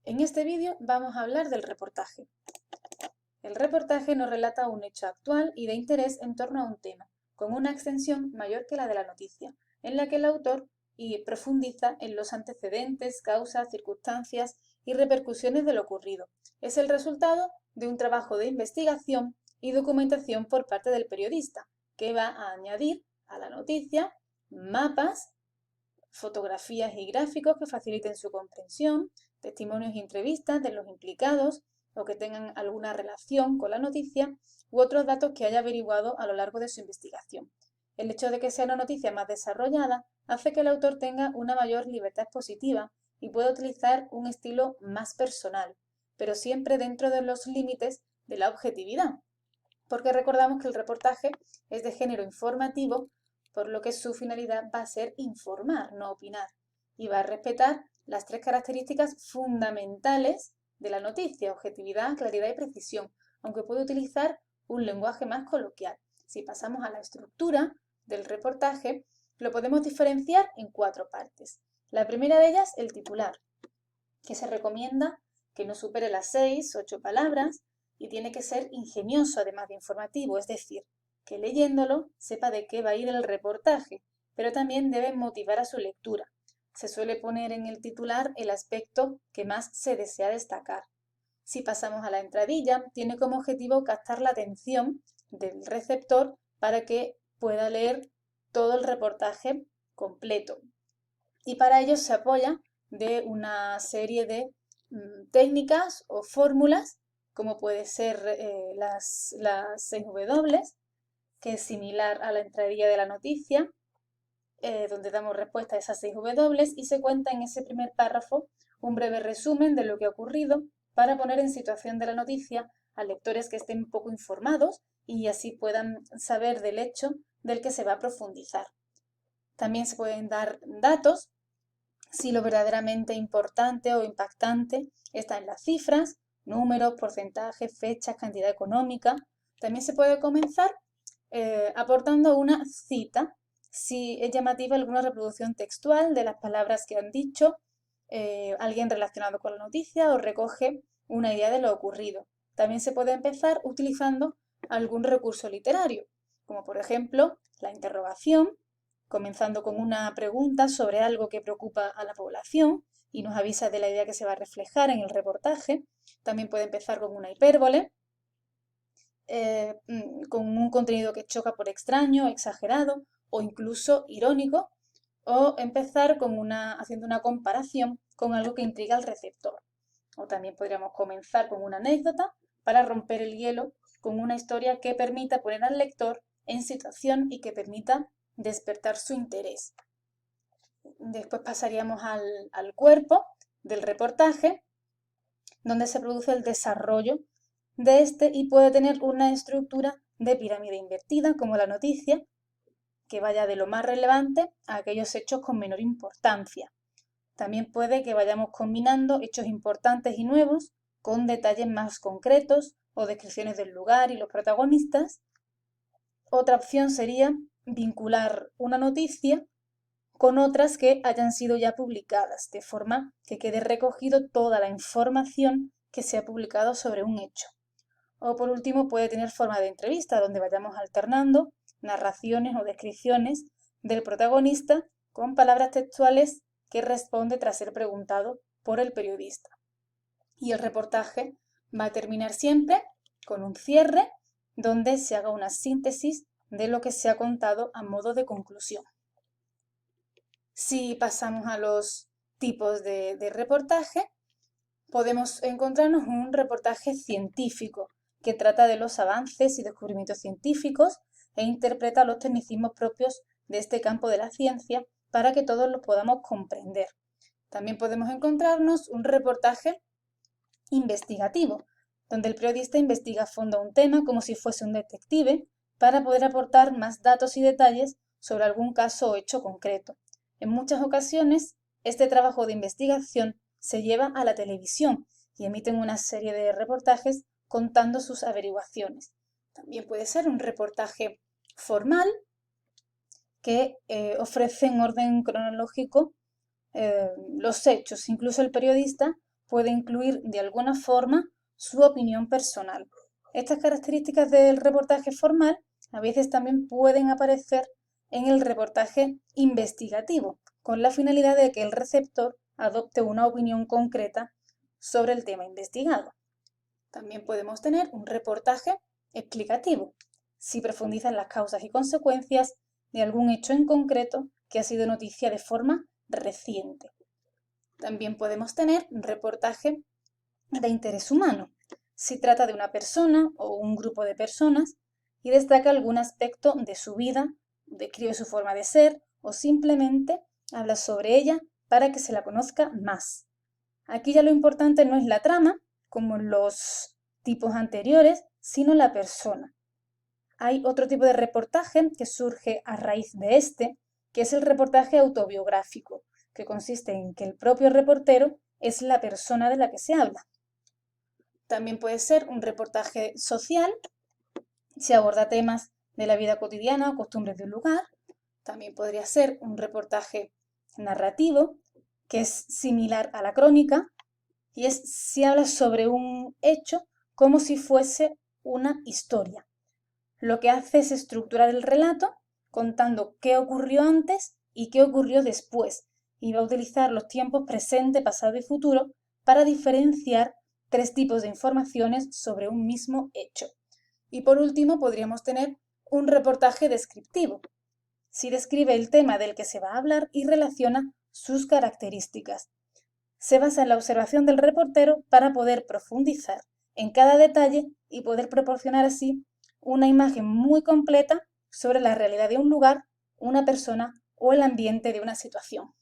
En este vídeo vamos a hablar del reportaje. El reportaje nos relata un hecho actual y de interés en torno a un tema, con una extensión mayor que la de la noticia, en la que el autor profundiza en los antecedentes, causas, circunstancias y repercusiones de lo ocurrido. Es el resultado de un trabajo de investigación y documentación por parte del periodista, que va a añadir a la noticia mapas, fotografías y gráficos que faciliten su comprensión, testimonios y entrevistas de los implicados o que tengan alguna relación con la noticia u otros datos que haya averiguado a lo largo de su investigación. El hecho de que sea una noticia más desarrollada hace que el autor tenga una mayor libertad expositiva y pueda utilizar un estilo más personal, pero siempre dentro de los límites de la objetividad, porque recordamos que el reportaje es de género informativo, por lo que su finalidad va a ser informar, no opinar, y va a respetar las tres características fundamentales de la noticia: objetividad, claridad y precisión, aunque puede utilizar un lenguaje más coloquial. Si pasamos a la estructura del reportaje, lo podemos diferenciar en 4 partes. La primera de ellas, el titular, que se recomienda que no supere las 6-8 palabras y tiene que ser ingenioso además de informativo, es decir, que leyéndolo sepa de qué va a ir el reportaje, pero también debe motivar a su lectura. Se suele poner en el titular el aspecto que más se desea destacar. Si pasamos a la entradilla, tiene como objetivo captar la atención del receptor para que pueda leer todo el reportaje completo. Y para ello se apoya de una serie de técnicas o fórmulas, como puede ser las 6W, que es similar a la entradilla de la noticia, donde damos respuesta a esas 6W y se cuenta en ese primer párrafo un breve resumen de lo que ha ocurrido para poner en situación de la noticia a lectores que estén poco informados y así puedan saber del hecho del que se va a profundizar. También se pueden dar datos si lo verdaderamente importante o impactante está en las cifras, números, porcentajes, fechas, cantidad económica. También se puede comenzar aportando una cita, si es llamativa alguna reproducción textual de las palabras que han dicho alguien relacionado con la noticia o recoge una idea de lo ocurrido. También se puede empezar utilizando algún recurso literario, como por ejemplo la interrogación, comenzando con una pregunta sobre algo que preocupa a la población y nos avisa de la idea que se va a reflejar en el reportaje. También puede empezar con una hipérbole, con un contenido que choca por extraño, exagerado o incluso irónico, o empezar haciendo una comparación con algo que intriga al receptor. O también podríamos comenzar con una anécdota para romper el hielo con una historia que permita poner al lector en situación y que permita despertar su interés. Después pasaríamos al cuerpo del reportaje, donde se produce el desarrollo de este y puede tener una estructura de pirámide invertida, como la noticia, que vaya de lo más relevante a aquellos hechos con menor importancia. También puede que vayamos combinando hechos importantes y nuevos con detalles más concretos o descripciones del lugar y los protagonistas. Otra opción sería vincular una noticia con otras que hayan sido ya publicadas, de forma que quede recogido toda la información que se ha publicado sobre un hecho. O por último puede tener forma de entrevista, donde vayamos alternando narraciones o descripciones del protagonista con palabras textuales que responde tras ser preguntado por el periodista. Y el reportaje va a terminar siempre con un cierre donde se haga una síntesis de lo que se ha contado a modo de conclusión. Si pasamos a los tipos de reportaje, podemos encontrarnos un reportaje científico que trata de los avances y descubrimientos científicos e interpreta los tecnicismos propios de este campo de la ciencia para que todos los podamos comprender. También podemos encontrarnos un reportaje investigativo, donde el periodista investiga a fondo un tema como si fuese un detective para poder aportar más datos y detalles sobre algún caso o hecho concreto. En muchas ocasiones, este trabajo de investigación se lleva a la televisión y emiten una serie de reportajes contando sus averiguaciones. También puede ser un reportaje formal que ofrece en orden cronológico los hechos. Incluso el periodista puede incluir de alguna forma su opinión personal. Estas características del reportaje formal a veces también pueden aparecer en el reportaje investigativo, con la finalidad de que el receptor adopte una opinión concreta sobre el tema investigado. También podemos tener un reportaje explicativo, si profundiza en las causas y consecuencias de algún hecho en concreto que ha sido noticia de forma reciente. También podemos tener un reportaje de interés humano, si trata de una persona o un grupo de personas y destaca algún aspecto de su vida, describe su forma de ser o simplemente habla sobre ella para que se la conozca más. Aquí ya lo importante no es la trama, como en los tipos anteriores, sino la persona. Hay otro tipo de reportaje que surge a raíz de este, que es el reportaje autobiográfico, que consiste en que el propio reportero es la persona de la que se habla. También puede ser un reportaje social, si aborda temas de la vida cotidiana o costumbres de un lugar. También podría ser un reportaje narrativo, que es similar a la crónica, y es si habla sobre un hecho como si fuese una historia. Lo que hace es estructurar el relato contando qué ocurrió antes y qué ocurrió después, y va a utilizar los tiempos presente, pasado y futuro para diferenciar tres tipos de informaciones sobre un mismo hecho. Y por último podríamos tener un reportaje descriptivo, si describe el tema del que se va a hablar y relaciona sus características. Se basa en la observación del reportero para poder profundizar en cada detalle y poder proporcionar así una imagen muy completa sobre la realidad de un lugar, una persona o el ambiente de una situación.